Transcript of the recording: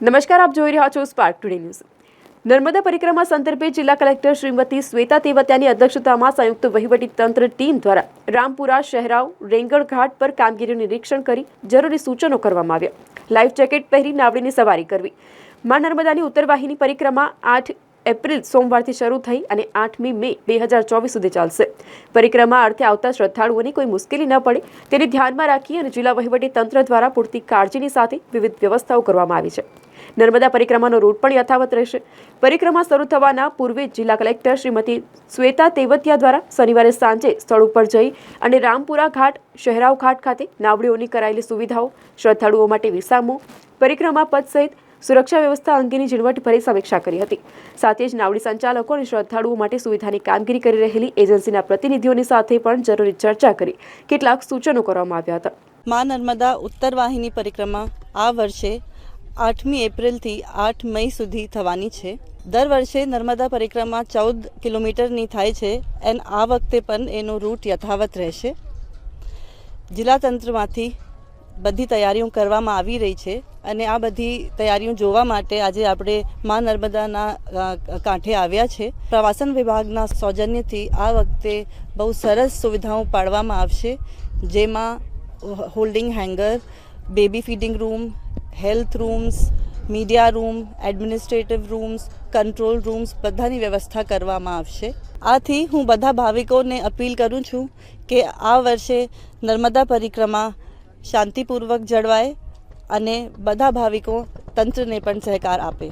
નમસ્કાર, આપ જોઈ રહ્યા છો સ્પાર્ક ટુડે ન્યૂઝ. નર્મદા પરિક્રમા સંદર્ભે જિલ્લા કલેક્ટર શ્રીમતી શ્વેતા તેવતિયાની અધ્યક્ષતામાં સંયુક્ત વહીવટી તંત્ર ટીમ દ્વારા રામપુરા, શહેરાવ, રેંગણ ઘાટ પર કામગીરીનું નિરીક્ષણ કરી જરૂરી સૂચનો કરવામાં આવ્યા. લાઈફ જેકેટ પહેરી નાવડીની સવારી કરવી. મા નર્મદાની ઉત્તરવાહિની પરિક્રમા 8 એપ્રિલ સોમવારથી શરૂ થઈ અને 8મી મે 2024 સુધી ચાલશે. પરિક્રમા અર્થે આવતા શ્રદ્ધાળુઓને કોઈ મુશ્કેલી ન પડે તેને ધ્યાનમાં રાખી અને જિલ્લા વહીવટી તંત્ર દ્વારા પૂરતી કાળજીની સાથે વિવિધ વ્યવસ્થાઓ કરવામાં આવી છે. નર્મદા પરિક્રમાનો રૂટ પણ યથાવત રહેશે. પરિક્રમા શરૂ થવાના પૂર્વે જિલ્લા કલેક્ટર શ્રીમતી શ્વેતા તેવતિયા દ્વારા શનિવારે સાંજે સ્થળ ઉપર જઈ અને રામપુરા ઘાટ, શહેરાવ ઘાટ ખાતે નાવડીઓની કરાયેલી સુવિધાઓ, શ્રદ્ધાળુઓ માટે વિસામો, પરિક્રમા પથ સહિત સુરક્ષા વ્યવસ્થા અંગેની ઝીણવટભરી સમીક્ષા કરી હતી. સાથે જ નાવડી સંચાલકો અને શ્રદ્ધાળુઓ માટે સુવિધાની કામગીરી કરી રહેલી એજન્સીના પ્રતિનિધિઓની સાથે પણ જરૂરી ચર્ચા કરી કેટલાક સૂચનો કરવામાં આવ્યા હતા. મા નર્મદા ઉત્તર વાહિની પરિક્રમા આ વર્ષે 8મી એપ્રિલથી 8 મઈ સુધી થવાની છે. દર વર્ષે નર્મદા પરિક્રમા 14 કિલોમીટરની થાય છે અને આ વખતે પણ એનો રૂટ યથાવત રહેશે. જિલ્લા તંત્રમાંથી બધી તૈયારીઓ કરવામાં આવી રહી છે અને આ બધી તૈયારીઓ જોવા માટે આજે આપણે મા નર્મદાના કાંઠે આવ્યા છે. પ્રવાસન વિભાગના સૌજન્યથી આ વખતે બહુ સરસ સુવિધાઓ પાડવામાં આવશે, જેમાં holding hanger, baby feeding room, health rooms, media room, administrative rooms, control rooms બધાની વ્યવસ્થા કરવામાં આવશે. આથી હું બધા ભાવિકોને અપીલ કરું છું કે આ વર્ષે નર્મદા પરિક્રમા શાંતિપૂર્વક જળવાય અને બધા ભાવિકો તંત્રને પણ સહકાર આપે.